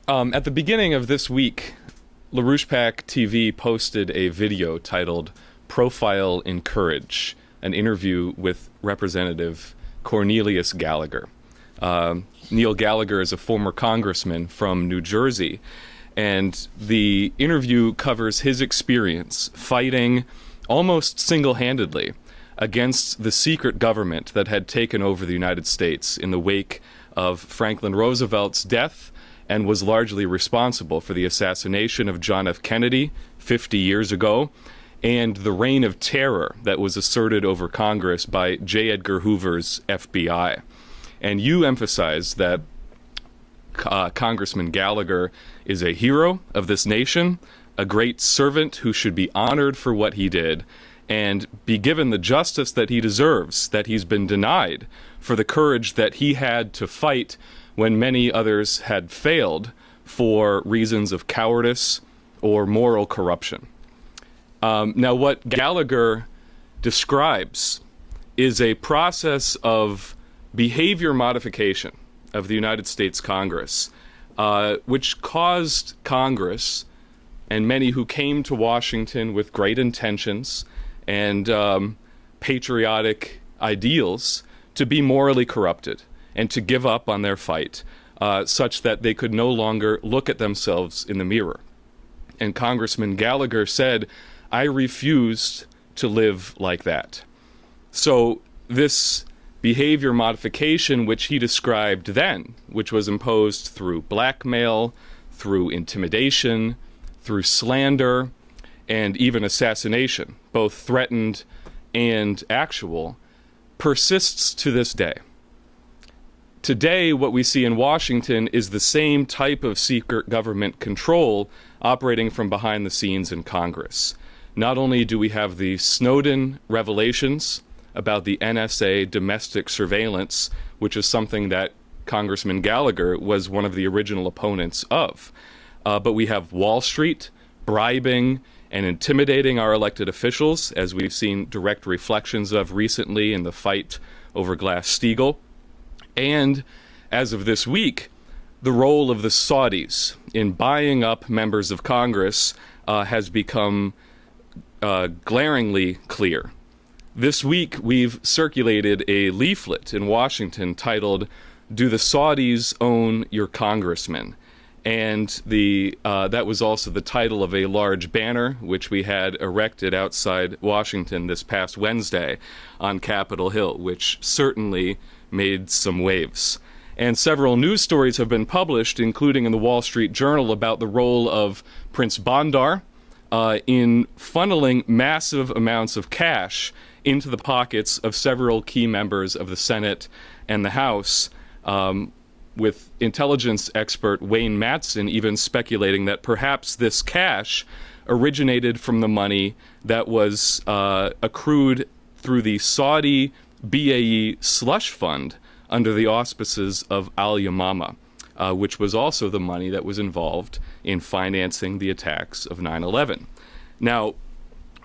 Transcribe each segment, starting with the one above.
At the beginning of this week, LaRouche TV posted a video titled Profile in Courage, an interview with Representative Cornelius Gallagher. Neil Gallagher is a former congressman from New Jersey, and the interview covers his experience fighting almost single-handedly against the secret government that had taken over the United States in the wake of Franklin Roosevelt's death and was largely responsible for the assassination of John F. Kennedy 50 years ago, and the reign of terror that was asserted over Congress by J. Edgar Hoover's FBI. And you emphasize that Congressman Gallagher is a hero of this nation, a great servant who should be honored for what he did, and be given the justice that he deserves, that he's been denied, for the courage that he had to fight when many others had failed for reasons of cowardice or moral corruption. Now, what Gallagher describes is a process of behavior modification of the United States Congress, which caused Congress and many who came to Washington with great intentions and patriotic ideals to be morally corrupted and to give up on their fight, such that they could no longer look at themselves in the mirror. And Congressman Gallagher said, "I refused to live like that." So this behavior modification, which he described then, which was imposed through blackmail, through intimidation, through slander, and even assassination, both threatened and actual, persists to this day. Today, what we see in Washington is the same type of secret government control operating from behind the scenes in Congress. Not only do we have the Snowden revelations about the NSA domestic surveillance, which is something that Congressman Gallagher was one of the original opponents of, but we have Wall Street bribing and intimidating our elected officials, as we've seen direct reflections of recently in the fight over Glass-Steagall. And as of this week, the role of the Saudis in buying up members of Congress has become glaringly clear. This week, we've circulated a leaflet in Washington titled, "Do the Saudis Own Your Congressman?" And that was also the title of a large banner which we had erected outside Washington this past Wednesday on Capitol Hill, which certainly made some waves. And several news stories have been published, including in the Wall Street Journal, about the role of Prince Bandar in funneling massive amounts of cash into the pockets of several key members of the Senate and the House, with intelligence expert Wayne Madsen even speculating that perhaps this cash originated from the money that was accrued through the Saudi BAE slush fund under the auspices of Al Yamama, which was also the money that was involved in financing the attacks of 9/11. Now,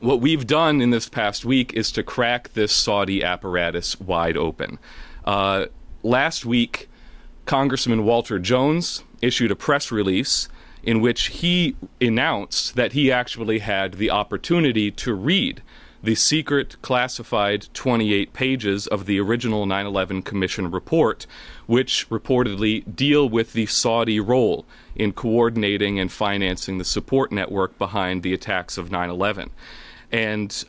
what we've done in this past week is to crack this Saudi apparatus wide open. Last week, Congressman Walter Jones issued a press release in which he announced that he actually had the opportunity to read the secret classified 28 pages of the original 9/11 Commission report, which reportedly deal with the Saudi role in coordinating and financing the support network behind the attacks of 9/11. And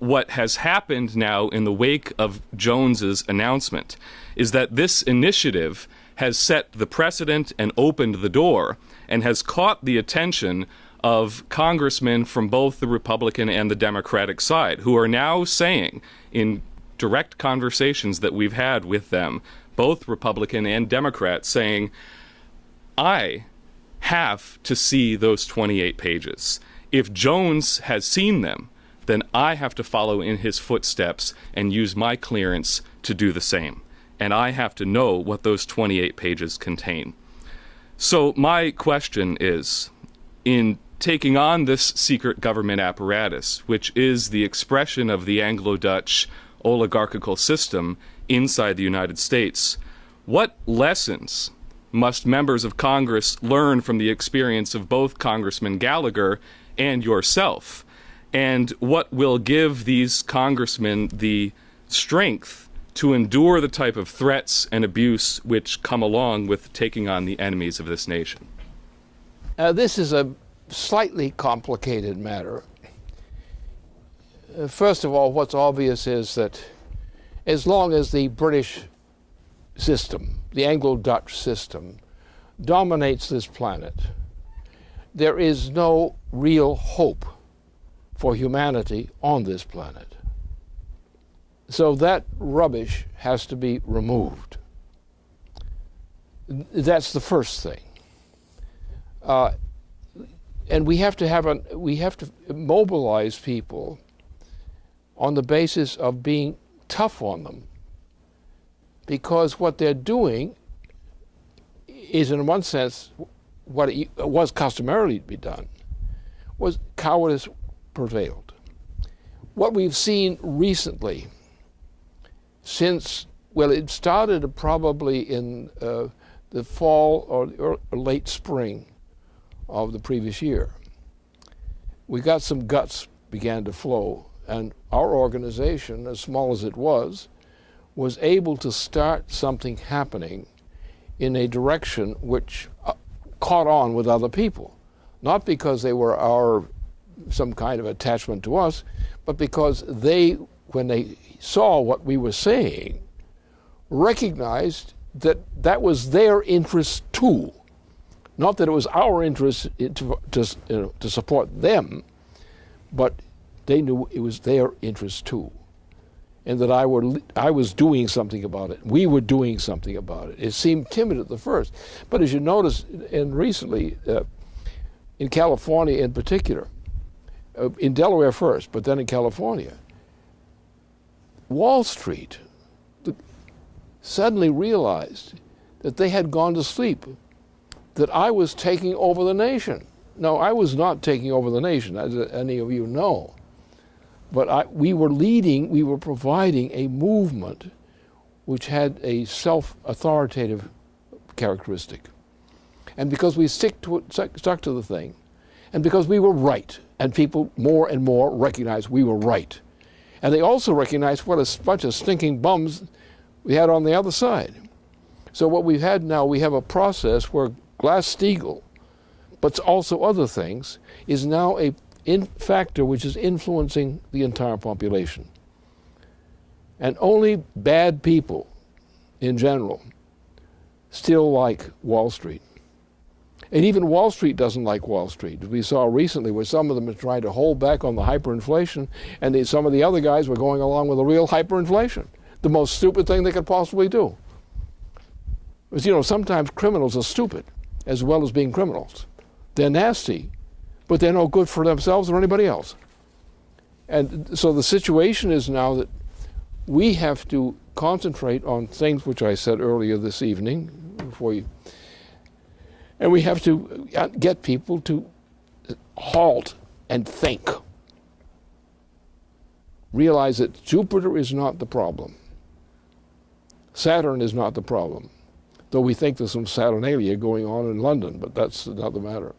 what has happened now in the wake of Jones's announcement is that this initiative has set the precedent and opened the door and has caught the attention of congressmen from both the Republican and the Democratic side, who are now saying in direct conversations that we've had with them, both Republican and Democrat, saying, "I have to see those 28 pages. If Jones has seen them, then I have to follow in his footsteps and use my clearance to do the same. And I have to know what those 28 pages contain." So my question is, in taking on this secret government apparatus, which is the expression of the Anglo-Dutch oligarchical system inside the United States, what lessons must members of Congress learn from the experience of both Congressman Gallagher and yourself. And what will give these congressmen the strength to endure the type of threats and abuse which come along with taking on the enemies of this nation? This is a slightly complicated matter. First of all, what's obvious is that as long as the British system, the Anglo-Dutch system, dominates this planet, there is no real hope for humanity on this planet. So that rubbish has to be removed. That's the first thing. And we have to mobilize people on the basis of being tough on them, because what they're doing is, in one sense, what it was customarily to be done, was cowardice prevailed. What we've seen recently, since, well, it started probably in the fall or late spring of the previous year, we got some guts began to flow, and our organization, as small as it was able to start something happening in a direction which caught on with other people, not because they were some kind of attachment to us, but because they, when they saw what we were saying, recognized that that was their interest too. Not that it was our interest to support them, but they knew it was their interest too, and that I was doing something about it. We were doing something about it. It seemed timid at the first, but as you notice, and recently in California in particular, in Delaware first, but then in California, Wall Street suddenly realized that they had gone to sleep, that I was taking over the nation. No, I was not taking over the nation, as any of you know. But we were providing a movement which had a self-authoritative characteristic. And because we stuck to the thing, and because we were right, and people more and more recognized we were right. And they also recognized what a bunch of stinking bums we had on the other side. So what we've had now, we have a process where Glass-Steagall, but also other things, is now a factor which is influencing the entire population. And only bad people, in general, still like Wall Street. And even Wall Street doesn't like Wall Street. We saw recently where some of them are trying to hold back on the hyperinflation, and some of the other guys were going along with a real hyperinflation, the most stupid thing they could possibly do. Because, you know, sometimes criminals are stupid as well as being criminals. They're nasty, but they're no good for themselves or anybody else. And so the situation is now that we have to concentrate on things which I said earlier this evening, and we have to get people to halt and think. Realize that Jupiter is not the problem. Saturn is not the problem. Though we think there's some Saturnalia going on in London, but that's another matter.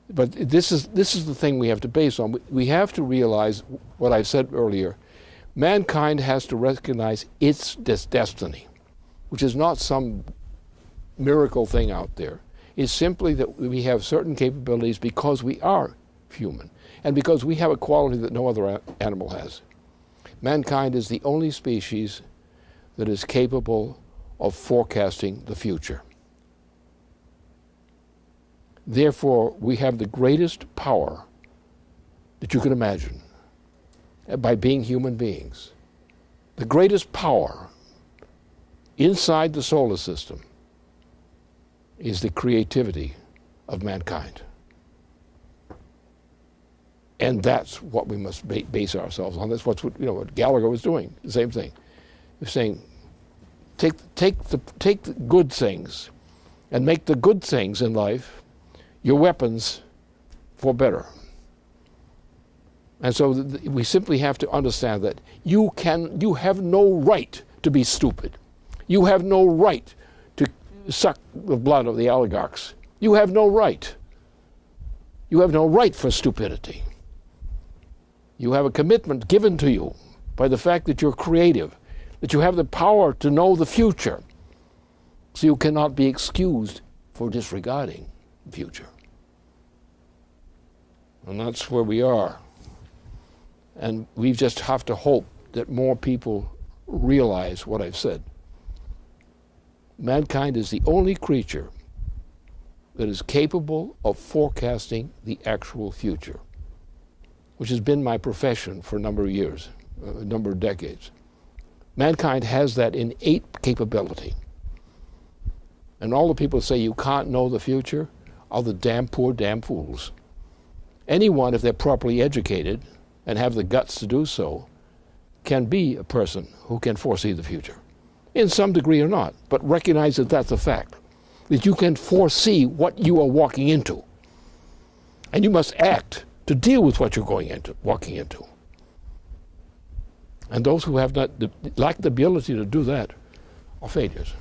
But this is the thing we have to base on. We have to realize what I said earlier. Mankind has to recognize its destiny, which is not some miracle thing out there. It's simply that we have certain capabilities because we are human, and because we have a quality that no other animal has. Mankind is the only species that is capable of forecasting the future. Therefore, we have the greatest power that you can imagine by being human beings. The greatest power inside the solar system is the creativity of mankind. And that's what we must base ourselves on. That's what Gallagher was doing, the same thing. He was saying, take the good things and make the good things in life your weapons for better. And so we simply have to understand that you have no right to be stupid. You have no right suck the blood of the oligarchs. You have no right. You have no right for stupidity. You have a commitment given to you by the fact that you're creative, that you have the power to know the future. So you cannot be excused for disregarding the future. And that's where we are. And we just have to hope that more people realize what I've said. Mankind is the only creature that is capable of forecasting the actual future, which has been my profession for a number of years, a number of decades. Mankind has that innate capability. And all the people say you can't know the future are the damn poor damn fools. Anyone, if they're properly educated and have the guts to do so, can be a person who can foresee the future, in some degree or not, but recognize that that's a fact, that you can foresee what you are walking into. And you must act to deal with what you're walking into. And those who have not lack the ability to do that are failures.